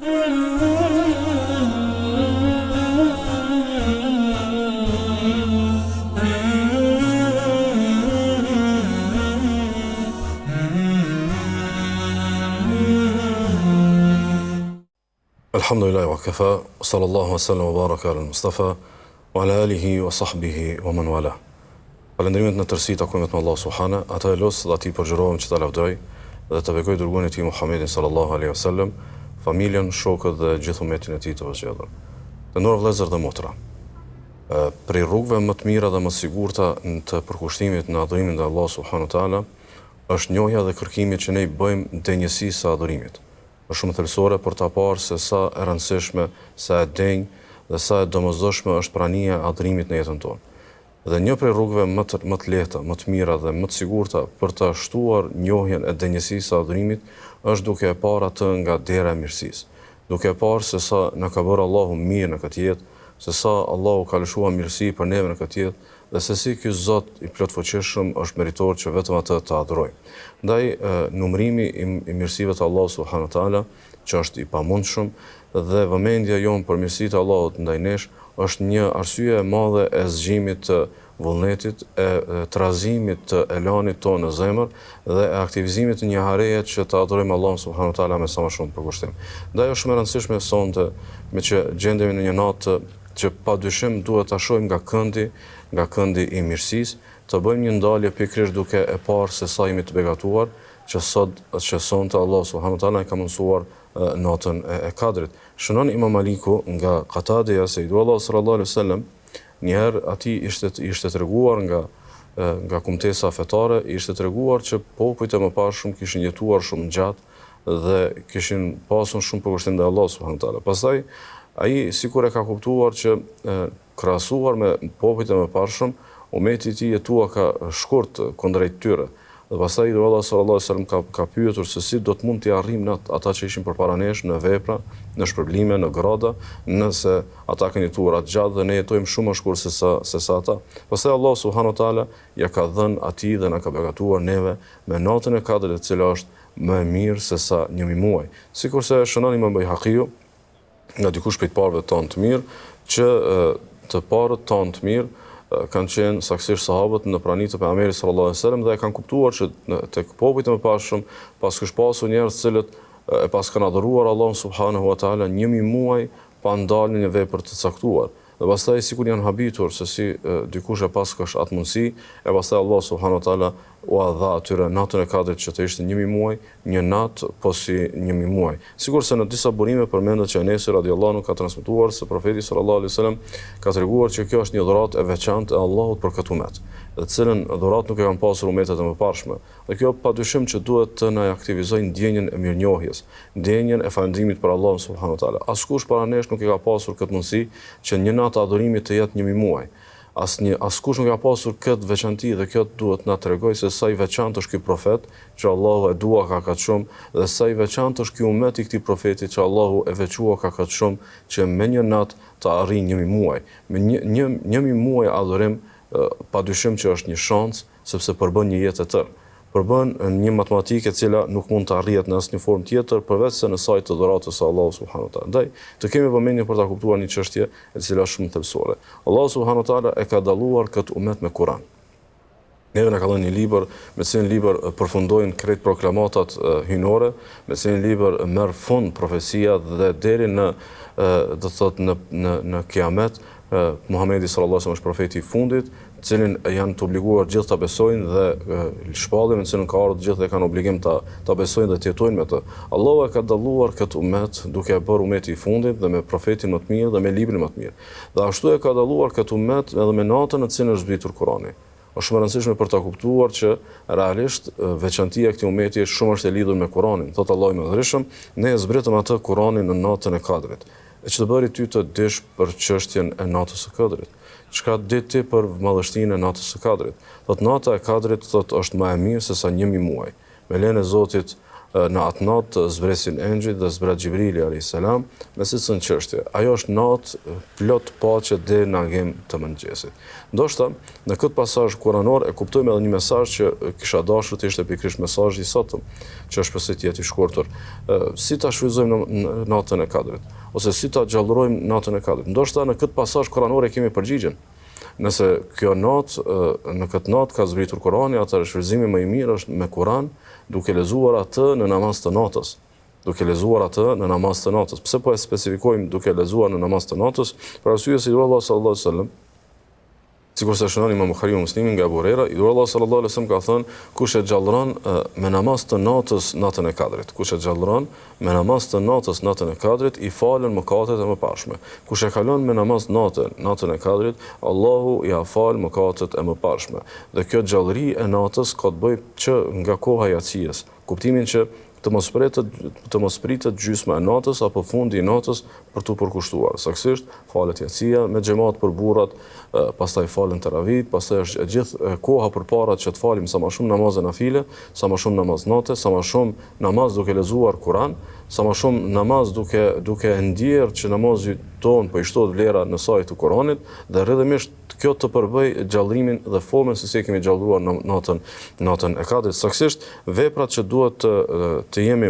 Alhamdulillah wa kafa, sallallahu wa sallam wa baraka ala Mustafa, wa ala alihi wa sahbihi wa man wala. Falënderimet në tërësi takojmë me Allah subhana, ata e losë dhe ati përgjërohem që ta lavdëroj dhe të bekoj dërgurin e ti Muhammedin sallallahu alaihi wa sallam, familjen, shokët dhe gjithë umetin e ti të vëzgjedhur. Të nërë vlezër dhe motra, prej rrugëve më të mira dhe më sigurta në të përkushtimit në adhurimin dhe Allah subhanu ta'ala, është njohja dhe kërkimi që ne i bëjmë denjësi sa adhurimit. Është shumë thelbësore për ta parë se sa e rëndësishme, sa e denjë dhe sa e domosdoshme është prania e adhurimit në jetën tonë. Dhe një prej rrugëve më të lehta, më të mira dhe më të sigurta për të shtuar njohjen e denjësisë së adhurimit është duke e parë atë nga dera e mirësisë. Duke e parë se sa na ka bërë Allahu mirë në këtë jetë, se sa Allahu ka lëshuar mirësi për neve në këtë jetë dhe se si ky Zot i plotfuqishëm është meritor që vetëm atë të adhurojmë. Ndaj numërimi i mirësive të Allahut subhanahu wa taala, që është i pamundshëm, dhe vëmendja jonë për mirësitë e Allahut ndaj nesh është një arsye e madhe e zgjimit të vullnetit, e trazimit të elanit tonë në zemër dhe e aktivizimit të një hareje që të adhurojmë Allahun subhanahu wa taala me sa më shumë përkushtim. Ndaj është shumë e rëndësishme sonte me që gjendemi në një natë që padyshim duhet ta shohim nga këndi i mirësisë, të bëjmë një ndalje pikërisht duke e parë se sa jemi të begatuar, që sonte Allah subhanahu wa taala ka mësuar natën e Kadrit. Shënon Imam Maliku nga Qatadeja se Allah sallallahu alaihi wasallam, njëherë ati ishte treguar nga kumtesa fetare, ishte treguar që popujt e mëparshëm kishin jetuar shumë gjatë dhe kishin pasur shumë përkushtim te Allah subhanahu wa taala. Pastaj ai sikur e ka kuptuar që krahasuar me popujt e mëparshëm, umeti i tij jetua ka shkurt kundrejt tyre. Dhe pastaj Allah sallallahu alaihi wasallam ka pyetur se si do të mund t'i arrijmë ata që ishin përpara nesh në vepra, në shpërblime, në grada, nëse ata kanë jetuar atë gjatë dhe ne jetojmë shumë më shkurt se sa ata. Pastaj Allah subhanahu wa taala ja ka dhënë atij dhe na ka begatuar neve me natën e Kadrit, e cila është më e mirë se sa 1000 muaj. Sikurse shënon Imam Bayhaqiu nga dikush prej parëve tanë të mirë, që të parët tanë të mirë kanë qenë saktësisht sahabët në praninë të pejgamberit sallallahu alajhi wasallam dhe e kanë kuptuar që tek popujt e mëparshëm pas kish pasur njerëz të cilët e pas kanë adhuruar Allahun subhanahu wa taala 1000 muaj pa ndalë një vepër të caktuar. Dhe pastaj sikur janë habitur se si dikush e pas kash atë mundësi, e pastaj Allah subhanahu wa taala u dha atyre natën e Kadrit që të ishte 1000 muaj, një natë po si 1000 muaj. Sikurse në disa burime përmendet që Enes radhiyallahu anhu ka transmetuar se profeti sallallahu alaihi wasallam ka treguar që kjo është një dhuratë e veçantë e Allahut për këtë umet, dhe të cilën dhuratë nuk e kanë pasur umetet e mëparshme. Dhe kjo padyshim që duhet të na aktivizojë ndjenjën e mirënjohjes, ndjenjën e falëndrimit për Allahun subhanahu wa taala. Askush para nesh nuk e ka pasur këtë mundësi që një natë adhurimit të jetë 1000 muaj. Askush nuk ka pasur këtë veçanti dhe kjo duhet na tregoj se sa i veçantë është ky profet që Allahu e dua ka kaq shumë dhe sa i veçantë është ky umet i këtij profeti që Allahu e veçua ka kaq shumë që me një natë të arrijë 1000 muaj. Me 1000 muaj adhurim padyshim që është një shans sepse përbën një jetë e tërë. Përbën një matematikë e cila nuk mund të arrihet në asnjë formë tjetër përveç se në sajt të dhuratës së Allahut subhanahu wa taala. Ndaj, të kemi vëmendje për ta kuptuar një çështje e cila është shumë thelbësore. Allahu subhanahu wa taala e ka dalluar këtë umet me Kur'an. Neve na ka dhënë një libër, me cilin libër përfundojnë krejt proklamatat hynore, me cilin libër merr fund profecia dhe deri në do të thotë në Kiamet, Muhamedi sallallahu alaihi wasallam është profeti i fundit, cilin janë të obliguar gjithë ta besojnë dhe shpalljen në cilën ka ardhur gjithë dhe kanë obligim ta besojnë dhe të jetojnë me të. Allahu e ka dalluar këtë umet duke e bërë umeti i fundit dhe me profetin më të mirë dhe me librin më të mirë. Dhe ashtu e ka dalluar këtë umet edhe me natën në cilën është zbritur Kurani. Është shumë e rëndësishme për ta kuptuar që realisht veçantia e këtij umeti shumë është e lidhur me Kuranin. Thot Allahu i Madhërisëm, ne e zbritëm atë Kuranin në natën e Kadrit. E që të bëri ty të dish për çështjen e natës së Kadrit. Çka di ti për madhështinë e natës së Kadrit? Thot nata e Kadrit thot është më e mirë se sa 1000 muaj. Me lejen e Zotit, në atë natë zbresin engjëjt dhe zbret Xhibrili a.s. me sicën çështje. Ajo është natë plot paqe deri në angim të mëngjesit. Ndoshta në këtë pasazh kuranor e kuptojmë edhe një mesazh që kisha dashur të ishte pikërisht mesazhi i sotëm, që është pse të jetë i shkurtër. Si ta shfrytëzojmë në natën e Kadrit, ose si ta gjallërojmë natën e Kadrit. Ndoshta në këtë pasazh kuranor e kemi përgjigjen. Nëse në këtë natë ka zbritur Kurani, atëherë shfrytëzimi më i mirë është me Kur'an, duke lexuar atë në namaz të natës. Pse po e specifikojmë duke lexuar në namaz të natës? Për arsye se Allah sallallahu alaihi wasallam, sikur se shënon Imam Buhariu Muslimi nga Abu Huraira, Allah sallallahu alaihi wasallam ka thënë, kush e gjallëron me namaz të natës natën e Kadrit, i falen mëkatet e mëparshme. Kush e kalon me namaz natën e Kadrit, Allahu ja fal mëkatet e mëparshme. Dhe kjo gjallëri e natës ka të bëjë që nga koha e yacies, kuptimin që të mos pritet gjysma e natës apo fundi i natës për t'u përkushtuar. Saktësisht falet yacia me xhamat për burrat, pastaj falen taravit, pastaj është gjithë koha përpara që të falim sa më shumë namazë nafile, sa më shumë namaz natë, sa më shumë namaz duke lexuar Kur'an, sa më shumë namaz duke ndjerë që namazi ton po i shtohet vlera në sajt të Kur'anit, dhe rrjedhimisht kjo të përbëj gjallërimin dhe formën se si e kemi gjallëruar natën e Kadrit. Saktësisht veprat që duhet të jemi,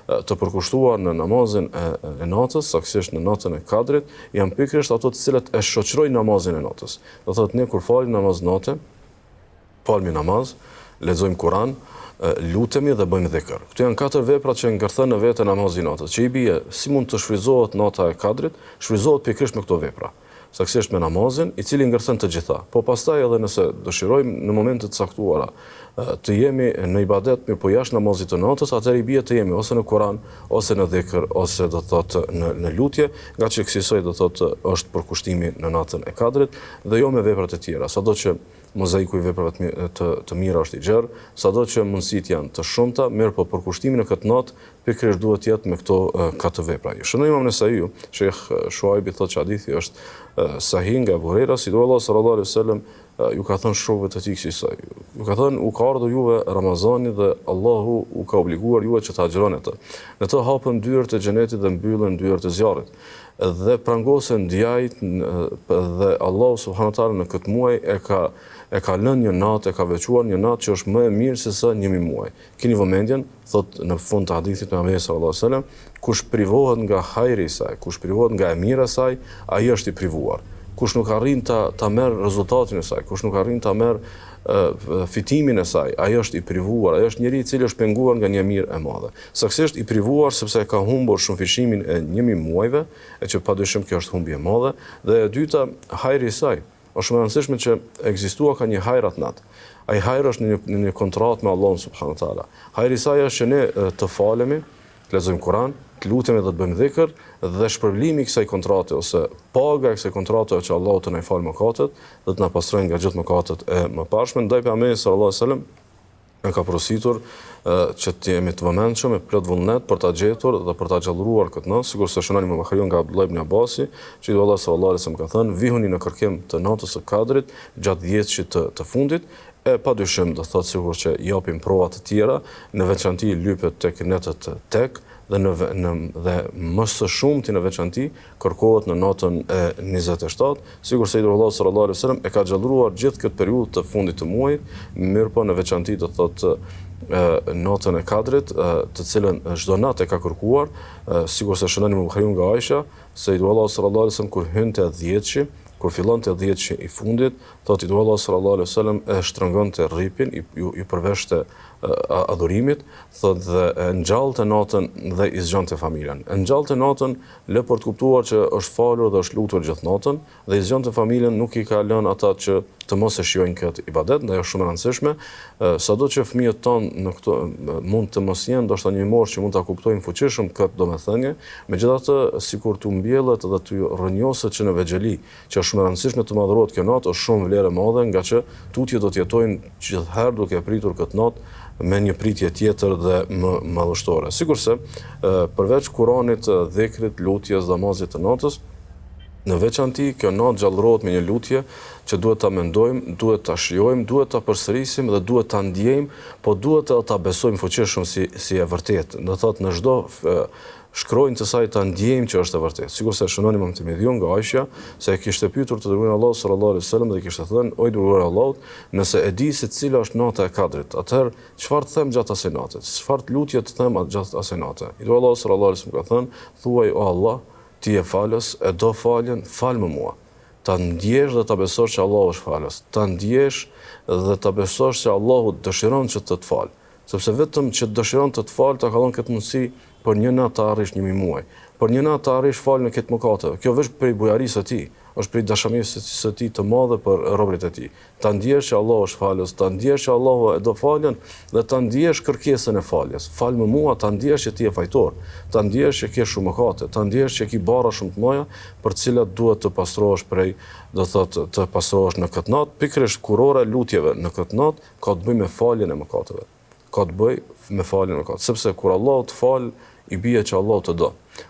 të përkushtuar në namazin e natës, saktësisht në natën e Kadrit, janë pikërisht ato të cilat e shoqërojnë namazin e natës. Do thotë ne kur falim namaz natë, falmi namaz, lexojmë Kur'an, lutemi dhe bëjmë dhikr. Këto janë 4 vepra që ngërthën në vetë namazin natës. Që i bie si mund të shfryzohet nata e Kadrit, shfryzohet pikërisht me këto vepra. Saktësisht me namazin, i cili ngërthën të gjitha. Po pastaj edhe nëse dëshirojmë në momente të caktuara të jemi në ibadet, mirë po jashtë namazit të natës, atëherë i bie të jemi ose në Kur'an, ose në dhikr, ose do thotë në lutje, nga që kësaj do thotë është përkushtimi në natën e Kadrit dhe jo me veprat e tjera. Sado që mozaiku i veprave të mira është i gjerë, sado që mundësitë janë të shumta, mirë po përkushtimi në këtë natë pikërisht duhet të jetë me këto 4 vepra. Shënoi Imam Nesaiu, Sheikh Shuaibi thotë që hadithi është sahih nga Abu Huraira, si Allah sallallahu alaihi wasallam ju ka thënë shokëve të tij kësaj. Ju ka thënë u ka ardhur juve Ramazani dhe Allahu u ka obliguar juve që ta agjironi atë. Në të hapën dyert e xhenetit dhe mbyllen dyert e zjarrit. Dhe prangosen djajt dhe Allahu subhanahu wa taala në këtë muaj e ka lënë një natë, e ka veçuar një natë që është më e mirë se sa 1000 muaj. Keni vëmendjen, thot në fund të hadithit të Muhamedit sallallahu alaihi wasallam, kush privohet nga hajri i saj, kush privohet nga e mira e saj, ai është i privuar. Kush nuk arrin ta merr rezultatin e saj, kush nuk arrin ta merr fitimin e saj, ai është i privuar, ai është njeriu i cili është penguar nga një mirë e madhe. Saktësisht i privuar sepse ka humbur shumë fishimin e 1000 muajve, e që padyshim kjo është humbje e madhe, dhe e dyta, hajri i saj. Është shumë e rëndësishme që ekzistua ka një hajr atë natë. Ai hajr është në një kontratë me Allahun subhanahu wa taala. Hajri i saj është që ne të falemi, të lexojmë Kur'an, të lutemi dhe të bëjmë dhikr, dhe shpërblimi i kësaj kontrate ose paga e kësaj kontrate që Allahu të na fal mëkatet dhe të na pastrojë nga gjithë mëkatet e mëparshme. Ndaj pejgamberit sallallahu alaihi wasallam e ka porositur që të jemi të vëmendshëm me plot vullnet për ta gjetur dhe për ta gjallëruar këtë natë, sikur se shënon Imam Buhariu nga Abdullah ibn Abbasi, që Allah sallallahu alaihi wasallam ka thënë, vihuni në kërkim të natës së Kadrit gjatë 10 dhjetësit të fundit. E padyshim do thotë sikur që japim prova të tjera, në veçanti lypet tek netët tek dhe më së shumti në veçanti kërkohet në natën e 27, sikur se Allah sallallahu alaihi wasallam e ka gjallëruar gjithë këtë periudhë të fundit të muajit, mirëpo në veçanti do thotë natën e Kadrit, të cilën çdo natë e ka kërkuar, sikur se shënon Imam Buhariu nga Aisha, se Allah sallallahu alaihi wasallam kur hynte 10-shi, kur fillonte 10-shi i fundit, thotë Allah sallallahu alaihi wasallam e shtrëngonte rripin, i përveshte adhurimit, thotë dhe e ngjallte natën dhe i zgjonte familjen. E ngjallte natën lë për të kuptuar që është falur dhe është lutur gjithë natën, dhe i zgjonte familjen, nuk i ka lënë ata që të mos e shijojnë këtë ibadet, dhe është shumë e rëndësishme, sado që fëmijët tonë në këto mund të mos jenë ndoshta një moshë që mund ta kuptojnë fuqishëm këtë domethënie, megjithatë sikur tu mbjellet dhe tu rrënjoset që në vegjëli, që është shumë e rëndësishme të madhrohet kjo natë, është shumë vlerë e madhe, nga që tutje do të jetojnë gjithherë duke pritur këtë natë me një pritje tjetër dhe më madhështore. Sikurse përveç Kuranit, dhikrit, lutjes, namazit të natës, Në veçanti, kjo natë gjallërohet me një lutje që duhet ta mendojmë, duhet ta shijojmë, duhet ta përsërisim dhe duhet ta ndjejmë, po duhet ta besojmë fuqishëm si e vërtetë. Do thotë në çdo shkronjë të saj ta ndjejmë që është e vërtetë. Sikur se shënoni Imam Tirmidhiu nga Aisha se e kishte pyetur të dërguarin Allahu sallallahu alaihi wasallam dhe kishte thënë: "O i dërguari i Allahut, nëse e di se cila është nata e Kadrit, atëherë çfarë të them gjatë asaj nate? Çfarë lutje të them gjatë asaj nate?" I dërguari Allahu sallallahu alaihi wasallam ka thënë: "Thuaj o Allah, ti e falës, e do faljen, fal më mua." Ta ndjesh dhe ta besosh që Allahu është falës. Ta ndjesh dhe ta besosh se Allahu dëshiron që të falë. Sepse vetëm që dëshiron të falë, ta ka dhënë këtë mundësi për një natë të arrish 1000 muaj. Për një natë të arrish falën e këtë mëkateve. Kjo veç prej bujarisë së tij, është prej dashamirësisë së tij të madhe për robërit e tij. Ta ndjesh që Allahu është falës, ta ndjesh që Allahu e do faljen dhe ta ndjesh kërkesën e faljes. Fal më mua, ta ndjesh që ti je fajtor, ta ndjesh që ke shumë mëkate, ta ndjesh që ke barra shumë të mëdha për të cilat duhet të pastrohesh prej, do thotë të pastrohesh në këtë natë, pikërisht kurora lutjeve në këtë natë ka të bëjë me faljen e mëkateve. Ka të bëjë me faljen e mëkateve, sepse kur Allahu të fal, i bie që Allahu të do.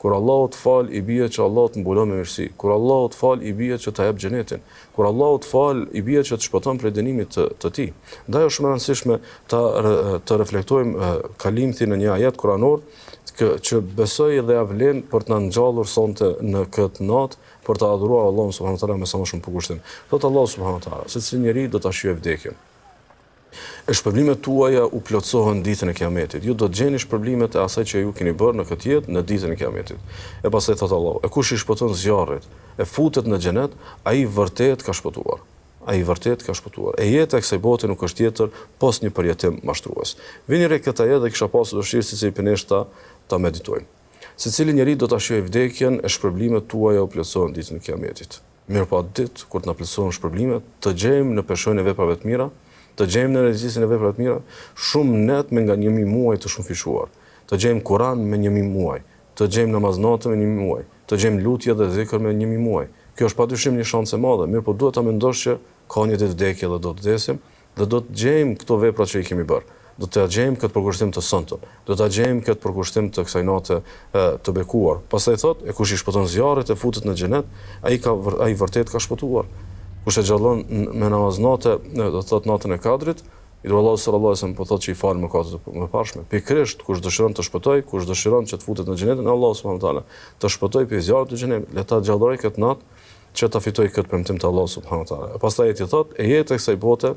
Kur Allahu të fal, i bie që Allahu të mbulon me mirësi. Kur Allahu të fal, i bie që të jap xhenetin. Kur Allahu të fal, i bie që të shpëton prej dënimit të tij. Ndaj është shumë e rëndësishme të reflektojmë kalimthin në një ajet kuranor që besoj dhe ja vlen për të na ngjallur sonte në këtë natë për të adhuruar Allahun subhanuhu teala me sa më shumë përkushtim. Thot Allahu subhanuhu teala, se cili njeri do ta shijojë vdekjen. E shpërblimet tuaja u plotësohen ditën e Kiametit. Ju do të gjeni shpërblimet e asaj që ju keni bërë në këtë jetë në ditën e Kiametit. E pastaj thot Allahu, e kush i shpëton zjarrit, e futet në xhenet, ai vërtet ka shpëtuar. Ai vërtet ka shpëtuar. E jeta e kësaj bote nuk është tjetër pos një përjetim mashtrues. Vini re këtë jetë dhe kisha pasur dëshirë se si penesh ta meditojmë. Secili njeri do ta shijojë vdekjen, e shpërblimet tuaja u plotësohen ditën e Kiametit. Mirpo atë ditë kur të na plotësohen shpërblimet, të gjejmë në peshojnë e veprave të mira, të gjejmë në regjisin e veprave të mira, shumë net me nga 1000 muaj të shumë fishuar. Të gjejmë Kur'an me 1000 muaj, të gjejmë namaznatë me 1000 muaj, të gjejmë lutje dhe zikr me 1000 muaj. Kjo është padyshim një shans e madhe, mirë po duhet ta mendosh që ka një ditë vdekje dhe do të vdesim dhe do të gjejmë këto vepra që i kemi bërë. Do të gjejmë këtë përkushtim të sonte. Do ta gjejmë këtë përkushtim të kësaj natë të bekuar. Pastaj thot, e kush i shpëton zjarrit e futet në xhenet, ai vërtet ka shpëtuar. Kush e xhallon me namaznate, do thot natën e Kadrit, i do Allahu sallallahu alaihi wasallam po thotë që i fal mëkatet e mëparshme. Pikërisht kush dëshiron të shpëtoj, kush dëshiron që të futet në xhenetin e Allahut subhanahu wa taala, të shpëtoj pe zjarrit të xhenemit, le ta xhalloroj këtë natë që ta fitoj këtë premtim të Allahut subhanahu wa taala. Pastaj ai thotë, e jeta e kësaj bote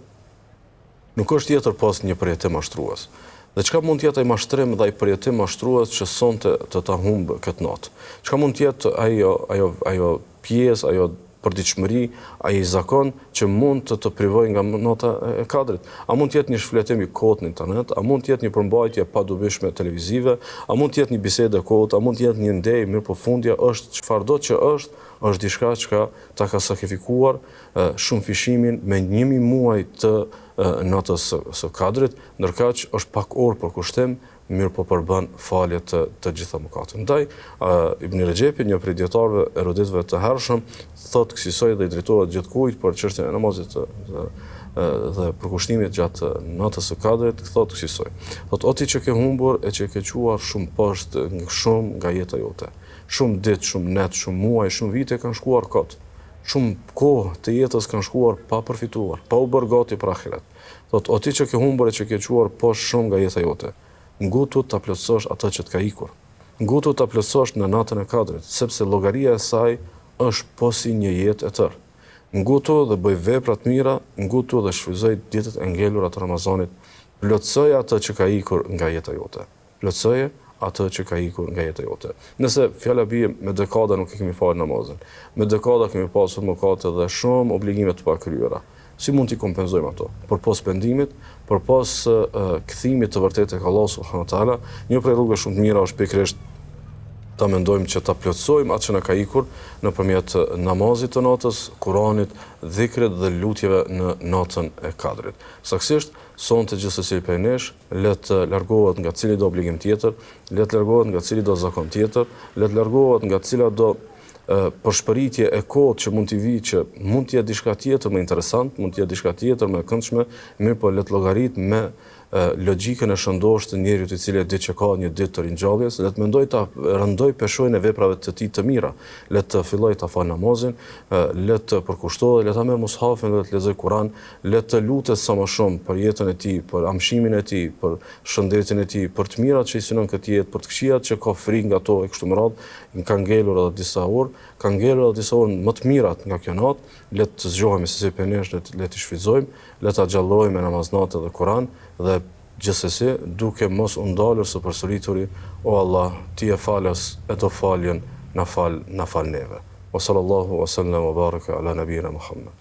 nuk është tjetër pas një përjetim mashtrues. Dhe çka mund të jetë ai mashtrim dhe ai përjetim mashtrues që sonte të ta humb këtë natë? Çka mund të jetë ajo pjesë, ajo përditshmëri, ai zakon që mund të privoj nga nota e Kadrit? A mund të jetë një shfletim i kohët në internet? A mund të jetë një përmbajtje pa dubishme televizive? A mund të jetë një bisedë e kohët? A mund të jetë një ndej mirëpafundja? Është çfarëdo që është diçka që ta ka sakrifikuar shumë fishimin me 1000 muaj të natës së Kadrit, ndërkaq është pak orë për kushtim, mirë po përbën falje të gjitha mëkatet. Ndaj, Ibn Rexhepi, një prej dietarëve eruditëve të hershëm, thotë kësaj dhe i drejtohet gjithkujt për çështjen e namazit dhe përkushtimit gjatë natës së Kadrit, thotë kësaj. Thotë, o ti që ke humbur e që ke quar shumë poshtë shumë nga jeta jote. Shumë ditë, shumë net, shumë muaj, shumë vite kanë shkuar kot. Shumë kohë të jetës kanë shkuar pa përfituar, pa u bërë gati për ahiret. Thotë, o ti që ke humbur e që ke quar poshtë shumë nga jeta jote. Ngutu ta plotësosh atë që të ka ikur. Ngutu ta plotësosh në natën e Kadrit, sepse llogaria e saj është po si një jetë e tërë. Ngutu dhe bëj vepra të mira, ngutu dhe shfryzoj ditët e ngelura të Ramazanit. Plotësoj atë që ka ikur nga jeta jote. Plotësoj atë që ka ikur nga jeta jote. Nëse fjala bie me dekada nuk e kemi falë namazin, me dekada kemi pasur mëkate dhe shumë obligime të pakryera. Si mund t'i kompenzojmë ato? Përpos pendimit, përpos kthimit të vërtetë tek Allahu subhanahu wa taala, një prej rrugëve shumë të mira është pikërisht ta mendojmë që ta plotësojmë atë që na ka ikur nëpërmjet namazit të natës, Kuranit, dhikrit dhe lutjeve në natën e Kadrit. Saktësisht, sonte gjithsesi prej nesh, le të largohet nga cili do obligim tjetër, le të largohet nga cili do zakon tjetër, le të largohet nga cila do përshpëritje e kohët që mund t'i vi që mund t'jetë diçka tjetër më interesant, mund t'jetë diçka tjetër më e këndshme, mirë po le të llogarit me logjikën e shëndosh të njeriut i cili di që ka një ditë të ringjalljes, le të mendoj ta rëndoj peshojnë e veprave të tij të mira, le të filloj ta fal namazin, le të përkushtohet, le ta merr mushafin dhe të lexoj Kur'an, le të lutet sa më shumë për jetën e tij, për amshimin e tij, për shëndetin e tij, për të mirat që i synon këtë jetë, për të këqijat që ka frikë nga to e kështu me radhë, ka ngelur edhe disa orë, më të mirat nga kjo natë, le të zgjohemi sesi për nesh, le të shfrytëzojmë, le ta xhallojmë me namaznatë dhe Kur'an dhe gjithsesi duke mos u ndalur së përsërituri, o Allah, ti e falës e do faljen, na fal neve. Wa sallallahu wa sallam wa baraka ala nabiyina Muhammad.